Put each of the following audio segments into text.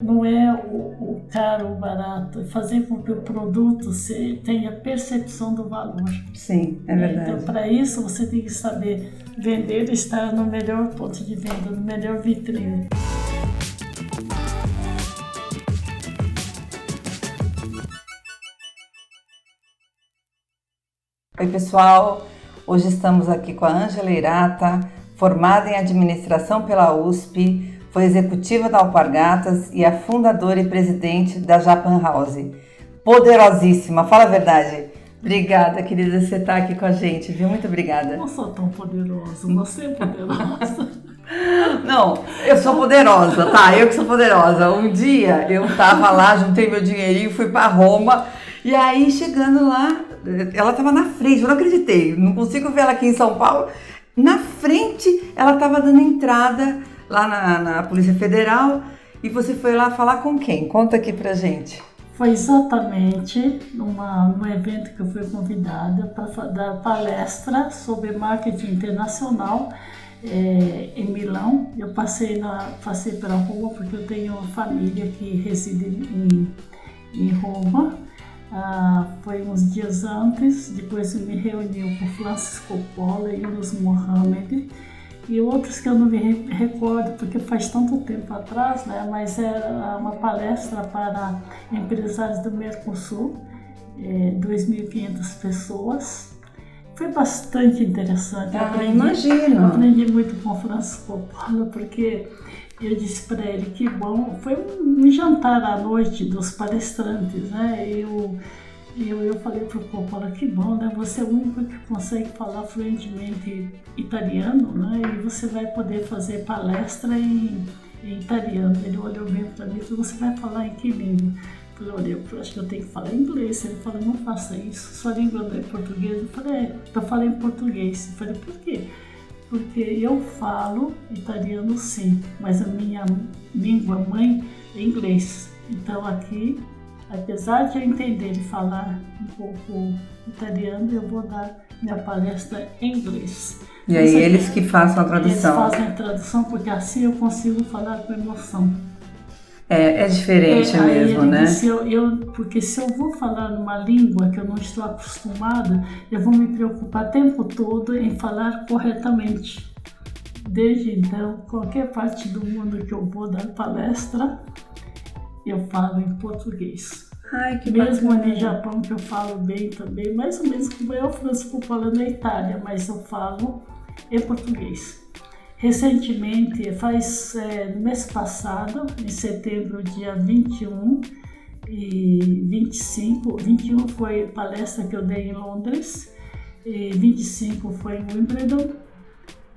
Não é o caro ou barato, é fazer com que o produto tenha percepção do valor. Sim, é verdade. Então, para isso, você tem que saber vender e estar no melhor ponto de venda, no melhor vitrine. Oi, pessoal. Hoje estamos aqui com a Ângela Hirata, formada em administração pela USP, foi executiva da Alpargatas e a fundadora e presidente da Japan House. Poderosíssima, fala a verdade. Obrigada, querida, você está aqui com a gente, viu? Muito obrigada. Eu não sou tão poderosa, você é poderosa. Não, eu sou poderosa, tá? Eu que sou poderosa. Um dia eu tava lá, juntei meu dinheirinho, fui para Roma e aí chegando lá, ela tava na frente, eu não acreditei, não consigo ver ela aqui em São Paulo. Na frente, ela tava dando entrada lá na Polícia Federal e você foi lá falar com quem? Conta aqui pra gente. Foi exatamente num evento que eu fui convidada para dar palestra sobre marketing internacional em Milão. Eu passei pela Roma porque eu tenho uma família que reside em Roma. Foi uns dias antes, depois eu me reuni com Francis Coppola e Yunus Mohammed e outros que eu não me recordo porque faz tanto tempo atrás, né? Mas era uma palestra para empresários do Mercosul, 2.500 pessoas. Foi bastante interessante. Imagino. Aprendi muito com o Francis Coppola porque eu disse para ele que bom, foi um jantar à noite dos palestrantes, né? Eu falei para o Coppola, que bom, né? Você é o único que consegue falar fluentemente italiano, né? E você vai poder fazer palestra em italiano. Ele olhou bem para mim e falou, você vai falar em que língua? Eu falei, eu acho que eu tenho que falar inglês. Ele falou, não faça isso, sua língua não é português. Eu falei, eu falei em português. Eu falei, por quê? Porque eu falo italiano sim, mas a minha língua mãe é inglês. Então aqui, apesar de eu entender e falar um pouco italiano, eu vou dar minha palestra em inglês. E aí eles que façam a tradução. Eles fazem a tradução porque assim eu consigo falar com emoção. É diferente mesmo, né? Disse, porque se eu vou falar numa língua que eu não estou acostumada, eu vou me preocupar o tempo todo em falar corretamente. Desde então, qualquer parte do mundo que eu vou dar palestra, eu falo em português. Ai, que mesmo bacana. no Japão, que eu falo bem também, mais ou menos como eu Francisco falando na Itália, mas eu falo em português. Recentemente, no mês passado, em setembro, dia 21 e 25, 21 foi palestra que eu dei em Londres, e 25 foi em Wimbledon,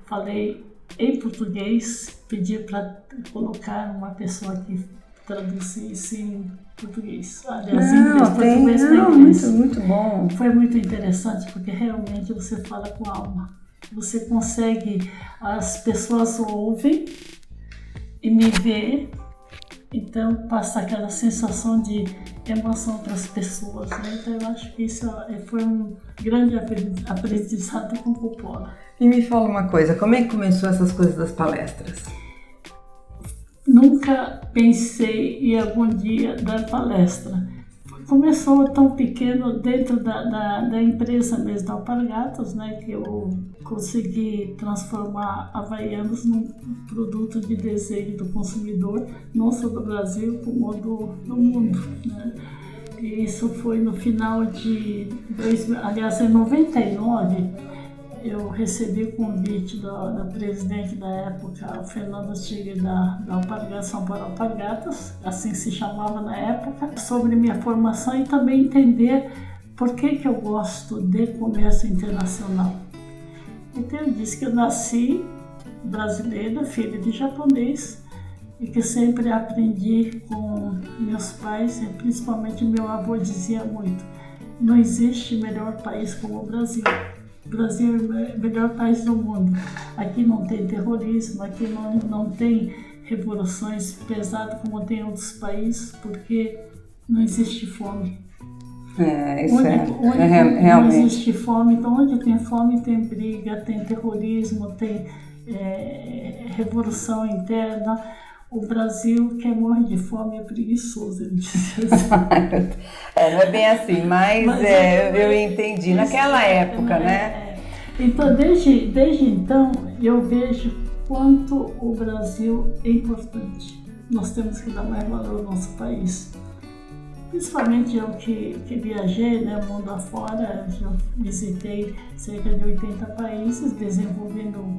falei em português, pedi para colocar uma pessoa que traduzisse em português. Aliás, inglês para inglês. Muito bom. Foi muito interessante porque realmente você fala com a alma. Você consegue, as pessoas ouvem e me vê, então passa aquela sensação de emoção para as pessoas, né? Então eu acho que isso foi um grande aprendizado com o Coppola. E me fala uma coisa, como é que começou essas coisas das palestras? Nunca pensei em algum dia dar palestra. Começou tão pequeno dentro da empresa mesmo, da Alpargatas, né, que eu consegui transformar Havaianas num produto de desejo do consumidor, não só do Brasil, como do mundo, né? E isso foi no final de em 99, eu recebi o convite da presidente da época, Fernanda Tigre, da Alpargatas, São Paulo Alpargatas, assim se chamava na época, sobre minha formação e também entender por que eu gosto de comércio internacional. Então eu disse que eu nasci brasileira, filha de japonês, e que sempre aprendi com meus pais, e principalmente meu avô dizia muito, não existe melhor país como o Brasil. O Brasil é o melhor país do mundo. Aqui não tem terrorismo, aqui não tem revoluções pesadas como tem em outros países, porque não existe fome. Realmente. Não existe fome, então onde tem fome tem briga, tem terrorismo, tem revolução interna. o Brasil, quem morre de fome é preguiçoso, ele disse assim. Não é bem assim, mas eu entendi. Naquela época, né? Então, desde então, eu vejo quanto o Brasil é importante. Nós temos que dar mais valor ao nosso país. Principalmente eu que viajei, né, mundo afora, já visitei cerca de 80 países, desenvolvendo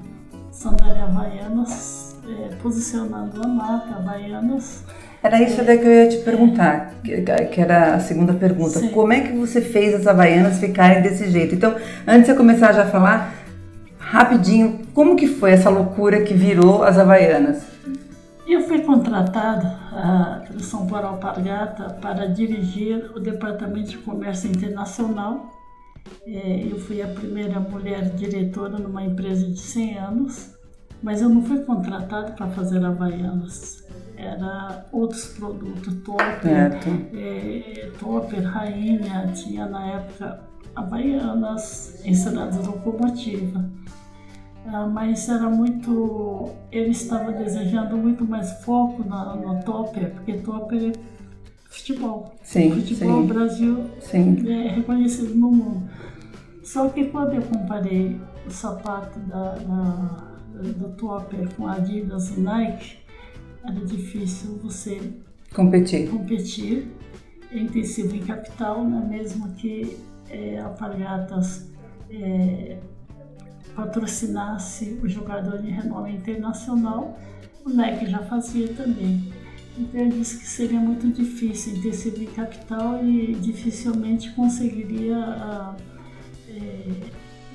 sandália Havaianas, posicionando a marca Havaianas. Era isso daí que eu ia te perguntar, que era a segunda pergunta. Sim. Como é que você fez as Havaianas ficarem desse jeito? Então, antes de você começar já a falar, rapidinho, como que foi essa loucura que virou as Havaianas? Eu fui contratada pelo São Paulo Alpargata para dirigir o Departamento de Comércio Internacional. Eu fui a primeira mulher diretora numa empresa de 100 anos, mas eu não fui contratada para fazer Havaianas. Era outros produtos, Topper, Rainha, tinha na época Havaianas, ensinadas locomotiva. Mas era muito, ele estava desejando muito mais foco no Topper, porque Topper é futebol. Sim, futebol no Brasil é reconhecido no mundo. Só que quando eu comparei o sapato do Topper com Adidas e Nike, era difícil você competir intensivo em capital, né? Mesmo que Alpargatas patrocinasse o jogador de renome internacional, o Nike já fazia também. Então eu disse que seria muito difícil intensivo em capital e dificilmente conseguiria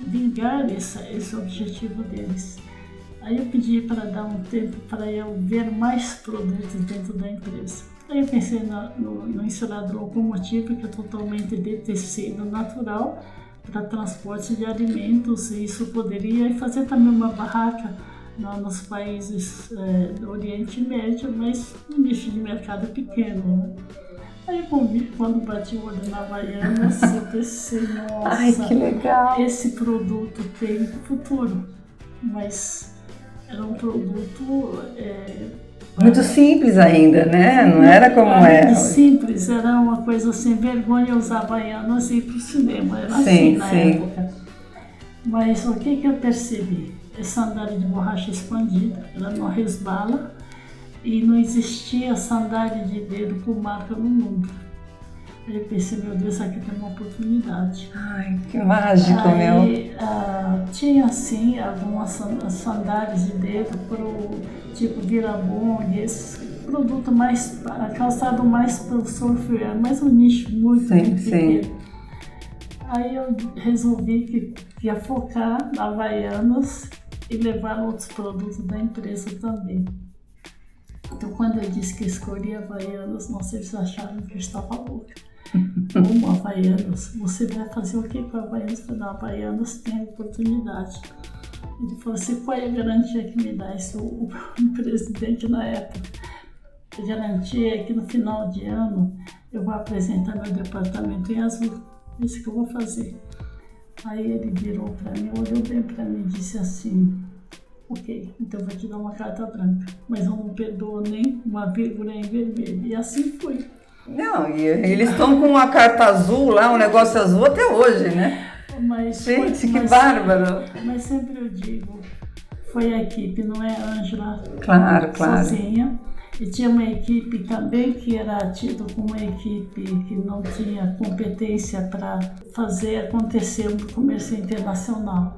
vingar esse objetivo deles. Aí eu pedi para dar um tempo para eu ver mais produtos dentro da empresa. Aí eu pensei no ensilado locomotivo, que é totalmente de tecido natural, para transporte de alimentos, e isso poderia fazer também uma barraca nos países do Oriente Médio, mas um nicho de mercado pequeno, né? Aí quando bati o olho na Havaianas, eu pensei, nossa, ai, que legal. Esse produto tem futuro, mas era um produto muito simples ainda, né? Não era como é. Simples, era uma coisa assim, vergonha usar Havaianas e ir para o cinema, era assim na época. Mas o que eu percebi? Essa sandália de borracha expandida, ela não resbala e não existia sandália de dedo com marca no mundo. Aí eu pensei, meu Deus, aqui tem uma oportunidade. Ai, que mágico, meu! Tinha assim algumas sandálias de dedo pro tipo Billabong, esse produto mais, calçado mais para o surfwear, mas um nicho muito pequeno. Aí eu resolvi que ia focar na Havaianas e levar outros produtos da empresa também. Então, quando eu disse que escolhi Havaianas, não sei se acharam que eu estava louca. Como Havaianas? Você vai fazer o que com Havaianas? Para dar Havaianas tem oportunidade. Ele falou assim, qual é a garantia que me dá isso? O presidente na época. A garantia é que no final de ano eu vou apresentar meu departamento em azul. Isso que eu vou fazer. Aí ele virou para mim, olhou bem para mim e disse assim, ok, então eu vou te dar uma carta branca, mas eu não perdoo nem uma vírgula em vermelho. E assim foi. Não, e eles estão com uma carta azul lá, um negócio azul até hoje, né? Gente, que bárbaro! Mas sempre eu digo, foi a equipe, não é a Ângela sozinha. E tinha uma equipe também que era tida como uma equipe que não tinha competência para fazer acontecer um comércio internacional.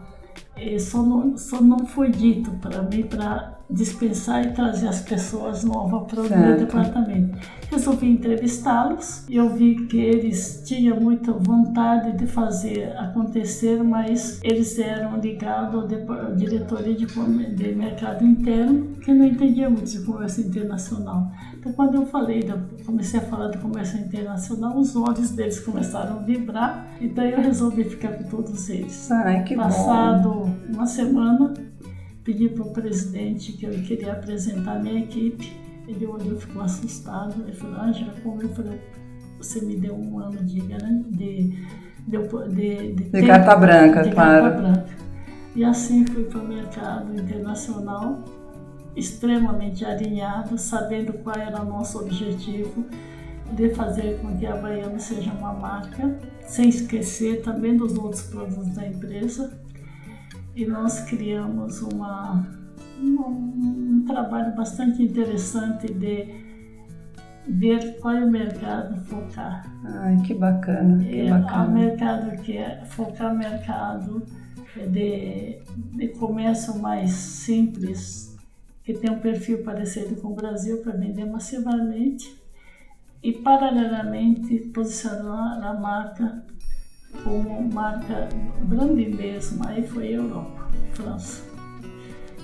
E só não foi dito para mim para dispensar e trazer as pessoas novas para o meu departamento. Resolvi entrevistá-los e eu vi que eles tinham muita vontade de fazer acontecer, mas eles eram ligados à diretoria de mercado interno, que não entendia muito de comércio internacional. Então, quando eu comecei a falar de comércio internacional, os olhos deles começaram a vibrar, então eu resolvi ficar com todos eles. Ai, que Passado uma semana, pedi para o presidente que eu queria apresentar a minha equipe. Ele olhou e ficou assustado. Ele falou, Ângela, como eu falei, você me deu um ano de carta branca, de claro. Carta branca. E assim fui para o mercado internacional extremamente alinhados, sabendo qual era o nosso objetivo de fazer com que a Havaianas seja uma marca, sem esquecer também dos outros produtos da empresa. E nós criamos um trabalho bastante interessante de ver qual é o mercado focar. Ai, que bacana, que bacana. O mercado que é focar mercado de comércio mais simples, que tem um perfil parecido com o Brasil para vender massivamente e paralelamente posicionar a marca como marca grande mesmo. Aí foi Europa, França.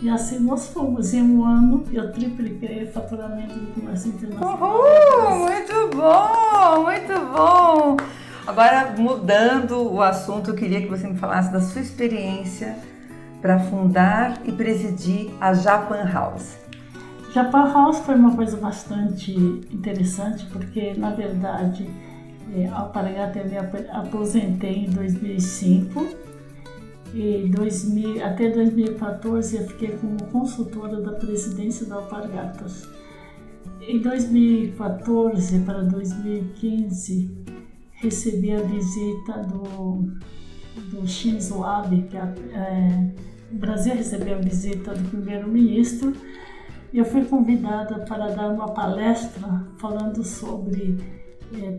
E assim nós fomos. Em um ano eu tripliquei o faturamento do comércio internacional. Muito bom, muito bom! Agora, mudando o assunto, eu queria que você me falasse da sua experiência para fundar e presidir a Japan House. Japan House foi uma coisa bastante interessante, porque na verdade a Alpargatas eu me aposentei em 2005 e até 2014 eu fiquei como consultora da presidência da Alpargatas. Em 2014 para 2015 recebi a visita do Shinzo Abe, que o Brasil recebeu a visita do primeiro-ministro, e eu fui convidada para dar uma palestra falando sobre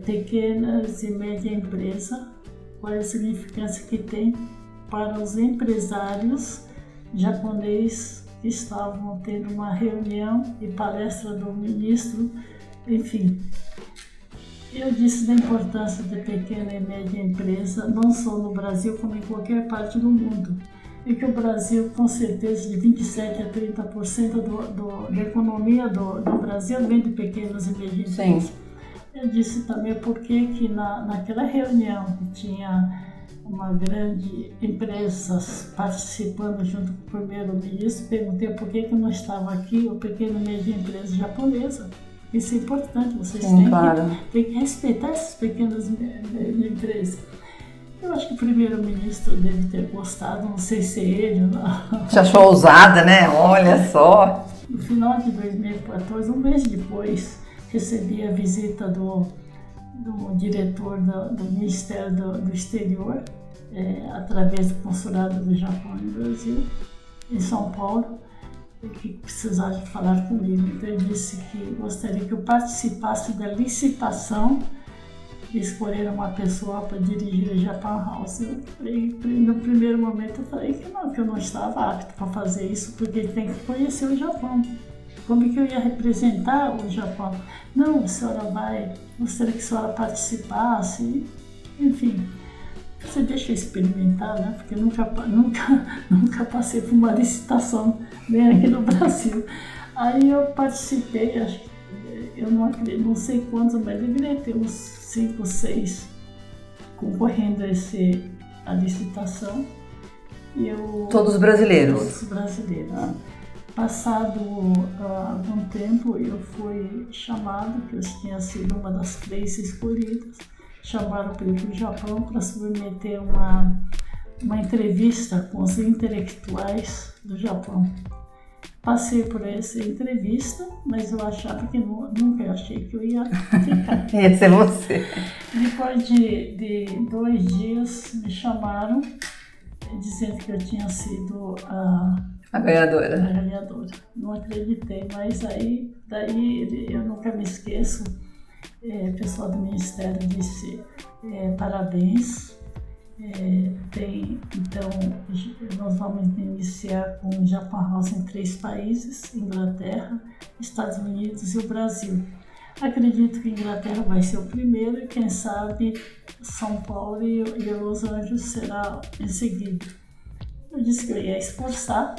pequenas e médias empresas, qual é a significância que tem para os empresários japoneses que estavam tendo uma reunião e palestra do ministro, enfim. Eu disse da importância da pequena e média empresa, não só no Brasil, como em qualquer parte do mundo. E que o Brasil, com certeza, de 27% a 30% da economia do Brasil vem de pequenas e médias empresas. Sim. Eu disse também porque que naquela reunião que tinha uma grande empresa participando junto com o primeiro-ministro, perguntei por que não estava aqui o pequeno e média empresa japonesa. Isso é importante, vocês têm que respeitar essas pequenas empresas. Eu acho que o primeiro-ministro deve ter gostado, não sei se ele ou não. Te achou ousada, né? Olha só! No final de 2014, um mês depois, recebi a visita do diretor do Ministério do Exterior, através do Consulado do Japão no Brasil, em São Paulo, que precisaram falar comigo. Então eu disse que gostaria que eu participasse da licitação de escolher uma pessoa para dirigir a Japan House. No primeiro momento eu falei que eu não estava apto para fazer isso, porque tem que conhecer o Japão. Como é que eu ia representar o Japão? Não, a senhora gostaria que a senhora participasse, enfim. Você deixa eu experimentar, né? Porque nunca passei por uma licitação bem aqui no Brasil. Aí eu participei, acho que eu não sei quantos, mas deveria ter uns 5 ou 6 concorrendo a licitação. Todos brasileiros? Todos brasileiros. Passado algum tempo, eu fui chamado, que eu tinha sido uma das 3 escolhidas, chamaram para ir para o Japão para submeter uma entrevista com os intelectuais do Japão. Passei por essa entrevista, mas eu achava que nunca achei que eu ia ficar. Ia ser você. Depois de 2 dias, me chamaram dizendo que eu tinha sido a ganhadora. Não acreditei, mas daí eu nunca me esqueço. O pessoal do Ministério disse parabéns. Então, nós vamos iniciar com o Japan House em 3 países: Inglaterra, Estados Unidos e o Brasil. Acredito que a Inglaterra vai ser o primeiro e quem sabe São Paulo e Los Angeles será em seguida. Eu disse que eu ia esforçar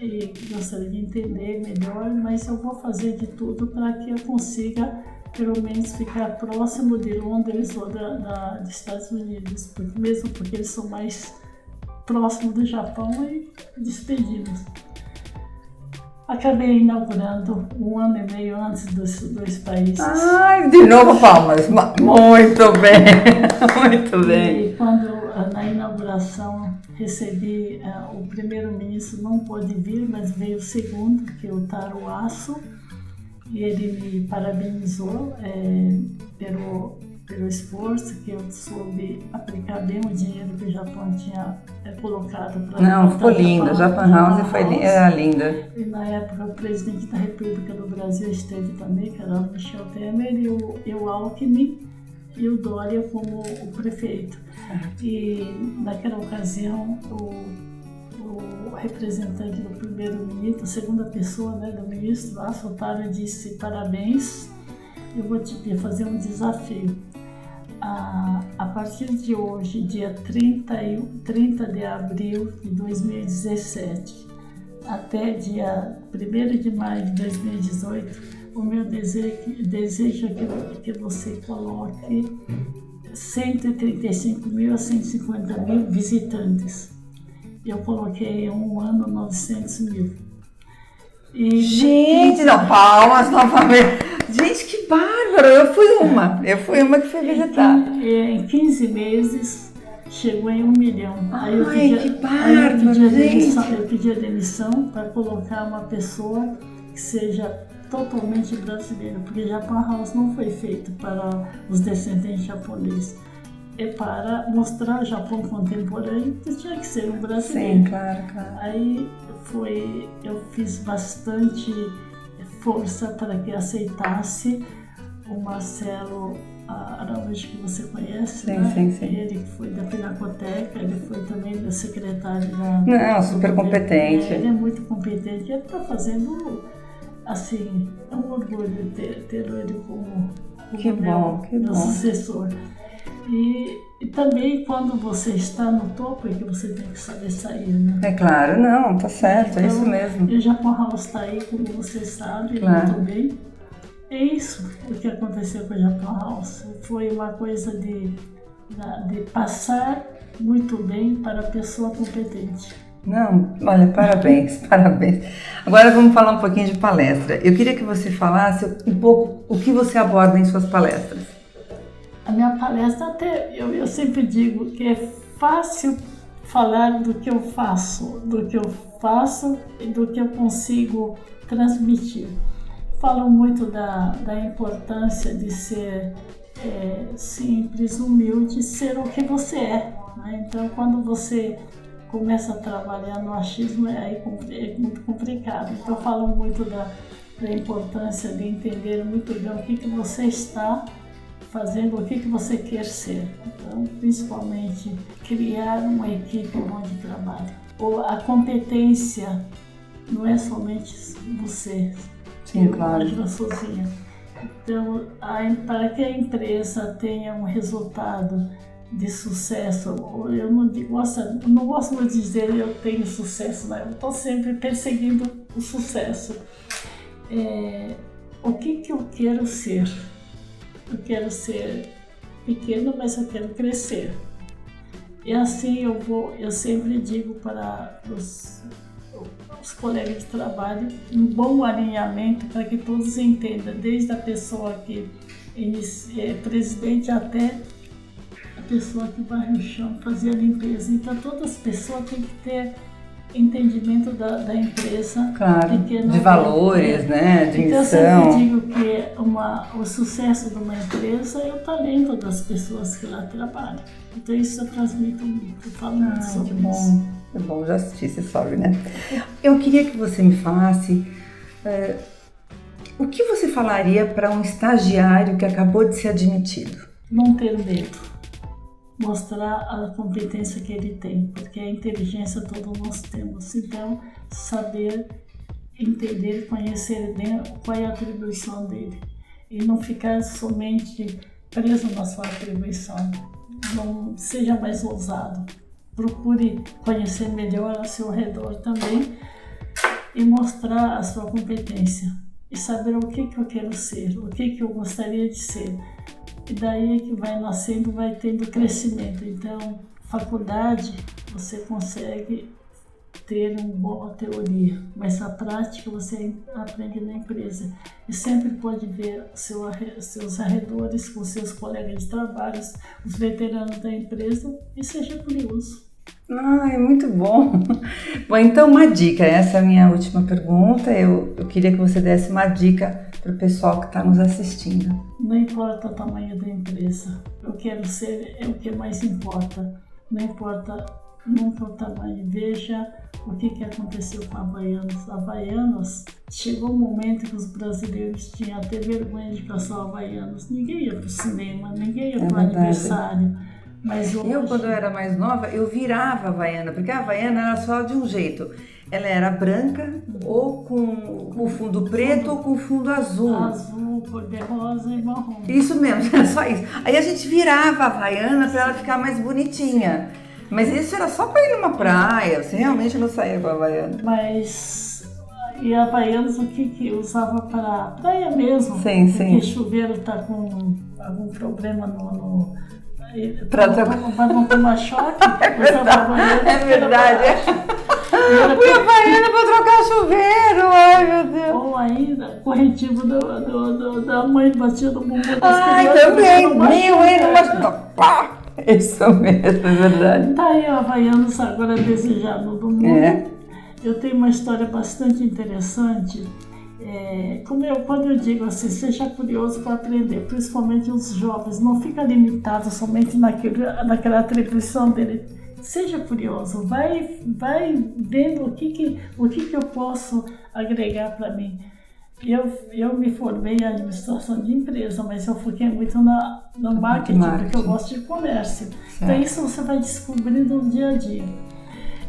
e gostaria de entender melhor, mas eu vou fazer de tudo para que eu consiga pelo menos ficar próximo de Londres ou dos Estados Unidos, mesmo porque eles são mais próximos do Japão e despedidos. Acabei inaugurando 1 ano e meio antes dos 2 países. Ai, de novo palmas! Muito bem, muito bem. E quando na inauguração, recebi o primeiro-ministro, não pôde vir, mas veio o segundo, que é o Taro Aso, e ele me parabenizou pelo esforço, que eu soube aplicar bem o dinheiro que o Japão tinha colocado para... Não, ficou linda, Japan House era linda. E na época o presidente da República do Brasil esteve também, que era o Michel Temer, e o Alckmin, e o Dória como o prefeito. E naquela ocasião o representante do primeiro-ministro, a segunda pessoa, né, do ministro, Taro, disse: parabéns, eu vou te fazer um desafio. A partir de hoje, dia 30 de abril de 2017, até dia 1º de maio de 2018, o meu desejo é que você coloque 135 mil a 150 mil visitantes. Eu coloquei em um ano 900 mil. Gente, não, palmas novamente. Gente, que bárbaro! Eu fui uma que foi visitar. Em 15 meses chegou em 1 milhão. Que bárbaro, gente! Eu pedi a demissão para colocar uma pessoa que seja totalmente brasileira, porque Japan House não foi feito para os descendentes japoneses. É para mostrar o Japão contemporâneo, que tinha que ser um brasileiro. Sim, claro. Aí eu fiz bastante força para que aceitasse o Marcelo Araújo, que você conhece, sim, né? Sim. Ele que foi da Pinacoteca, ele foi também da secretária da... Não, super competente. Ele é muito competente, ele está fazendo, assim, é um orgulho ter ele como meu sucessor. E também quando você está no topo é que você tem que saber sair, né? É claro, não, tá certo, então, é isso mesmo. E o Japan House está aí, como você sabe, claro. Muito bem. É isso o que aconteceu com o Japan House. Foi uma coisa de passar muito bem para a pessoa competente. Não, olha, parabéns, parabéns. Agora vamos falar um pouquinho de palestra. Eu queria que você falasse um pouco o que você aborda em suas palestras. A minha palestra, eu sempre digo que é fácil falar do que eu faço e do que eu consigo transmitir. Falo muito da importância de ser simples, humilde, ser o que você é, né? Então, quando você começa a trabalhar no achismo, é muito complicado. Então, eu falo muito da importância de entender muito bem o que você está fazendo, o que você quer ser. Então, principalmente, criar uma equipe onde trabalha. Ou a competência não é somente você. Sim, claro. Ajuda sozinha. Então, para que a empresa tenha um resultado de sucesso, eu não gosto de dizer eu tenho sucesso, né? Eu estou sempre perseguindo o sucesso. O que eu quero ser? Eu quero ser pequeno, mas eu quero crescer. E assim eu sempre digo para os colegas de trabalho, um bom alinhamento para que todos entendam, desde a pessoa que é presidente até a pessoa que vai no chão fazer a limpeza. Então todas as pessoas têm que ter entendimento da empresa. Claro, de valores, né, de então, missão. Eu sempre digo que o sucesso de uma empresa é o talento das pessoas que lá trabalham. Então isso eu transmito muito, eu falo muito sobre isso. É bom, já assisti esse sobe, né? Eu queria que você me falasse o que você falaria para um estagiário que acabou de ser admitido? Não ter medo. Mostrar a competência que ele tem, porque a inteligência todos nós temos. Então, saber, entender, conhecer bem qual é a atribuição dele. E não ficar somente preso na sua atribuição. Não seja mais ousado. Procure conhecer melhor ao seu redor também e mostrar a sua competência. E saber o que eu quero ser, o que eu gostaria de ser. E daí é que vai nascendo, vai tendo crescimento. Então, faculdade, você consegue ter uma boa teoria, mas a prática você aprende na empresa. E sempre pode ver seus arredores com seus colegas de trabalho, os veteranos da empresa, e seja curioso. Ah, é muito bom. Bom, então uma dica, essa é a minha última pergunta. Eu queria que você desse uma dica para o pessoal que está nos assistindo. Não importa o tamanho da empresa, eu quero ser é o que mais importa. Não importa nunca o tamanho. Veja o que aconteceu com a Havaianas. A Havaianas, chegou um momento que os brasileiros tinham até vergonha de caçar Havaianas. Ninguém ia para o cinema, ninguém ia para o aniversário. Mas hoje... Eu, quando eu era mais nova, eu virava a Havaiana, porque a Havaiana era só de um jeito. Ela era branca, ou com fundo preto, ou com fundo azul. Azul, cor-de-rosa e marrom. Isso mesmo, era só isso. Aí a gente virava a Havaiana para ela ficar mais bonitinha. Mas isso era só para ir numa praia, você realmente não saía com a Havaiana. Mas, e a Havaianas, o que usava para praia mesmo? Sim, sim. Porque chuveiro está com algum problema para não tomar choque. É verdade. Fui a Havaiana para trocar chuveiro, ai meu Deus. Ou ainda, corretivo da mãe batia no bumbum das ai, crianças. também, isso mesmo, é verdade. Tá aí a Havaianas agora desejado do mundo. É. Eu tenho uma história bastante interessante. Quando eu digo assim, seja curioso para aprender, principalmente os jovens, não fica limitado somente naquela atribuição dele. Seja curioso, vai vendo o que eu posso agregar para mim. Eu me formei em administração de empresa, mas eu foquei muito no marketing, porque eu gosto de comércio. Certo. Então isso você vai descobrindo no dia a dia.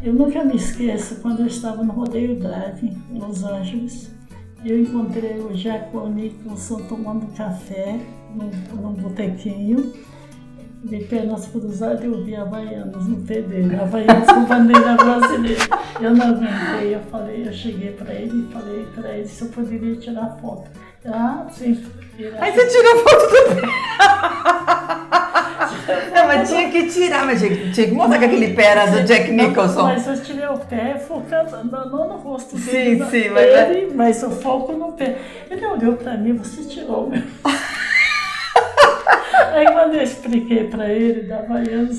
Eu nunca me esqueço quando eu estava no Rodeio Drive, em Los Angeles. Eu encontrei o Jack Nicholson tomando café num botequinho, de pernas cruzadas, eu vi Havaianas no pé dele, Havaianas com bandeira brasileira. Eu não aguentei, eu cheguei para ele e falei para ele se eu poderia tirar foto. Ah, sim. Aí você tirou foto do pé. Não, mas tinha que tirar, mas tinha que mostrar que aquele pé era do Jack Nicholson. Mas eu tirei o pé focando não no rosto dele, sim, mas eu foco no pé. Ele olhou para mim, você tirou o meu. Aí quando eu expliquei para ele da Havaianas,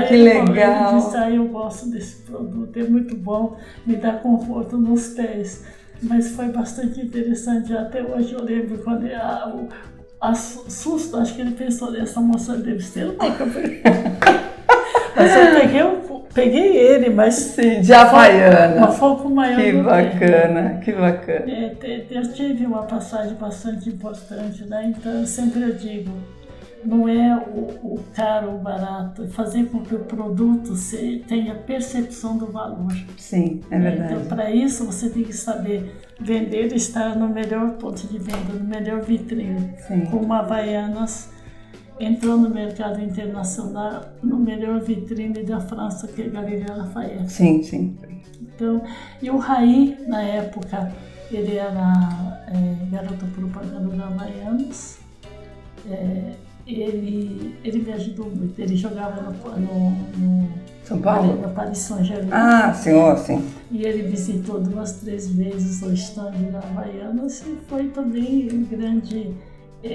que legal. Ele disse, eu gosto desse produto, é muito bom, me dá conforto nos pés. Mas foi bastante interessante, até hoje eu lembro quando susto, acho que ele pensou, essa moça deve ser louca. Mas eu peguei ele, mas sim, de Havaiana. Uma foco maior. Que bacana, que bacana. Eu tive uma passagem bastante importante, né? Então eu sempre digo, não é o caro ou barato, é fazer com que o produto tenha percepção do valor. Sim, é verdade. Então, para isso, você tem que saber vender e estar no melhor ponto de venda, no melhor vitrine. Sim. Como a Havaianas entrou no mercado internacional, no melhor vitrine da França, que é a Galeria Lafayette. Sim, sim. Então, e o Raí, na época, ele era garoto propaganda da Havaianas. Ele me ajudou muito. Ele jogava no São Paulo? No Paris Saint-Germain. Ah, sim, sim. E ele visitou 2, 3 vezes o estande da Havaianas e foi também um grande.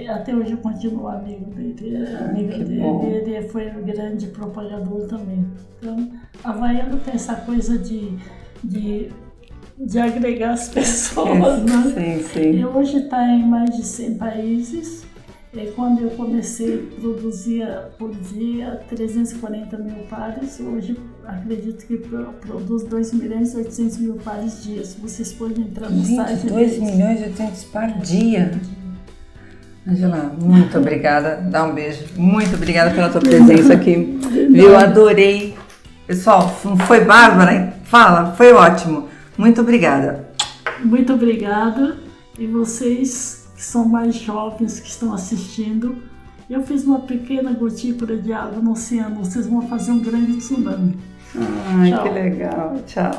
Até hoje eu continuo amigo dele. Ele foi um grande propagador também. Então, a Havaiana tem essa coisa de agregar as pessoas, né? Sim, sim. E hoje está em mais de 100 países. Quando eu comecei, produzia por dia 340 mil pares. Hoje, acredito que produz 2.800.000 pares dia. Vocês podem entrar no site. 2.800.000 par dia. Angela, muito obrigada. Dá um beijo. Muito obrigada pela tua presença aqui. Viu? Adorei. Pessoal, foi bárbara, hein? Fala, foi ótimo. Muito obrigada. Muito obrigada. E vocês que são mais jovens, que estão assistindo, eu fiz uma pequena gotícula de água no oceano, vocês vão fazer um grande tsunami. Ai, tchau. Que legal, tchau.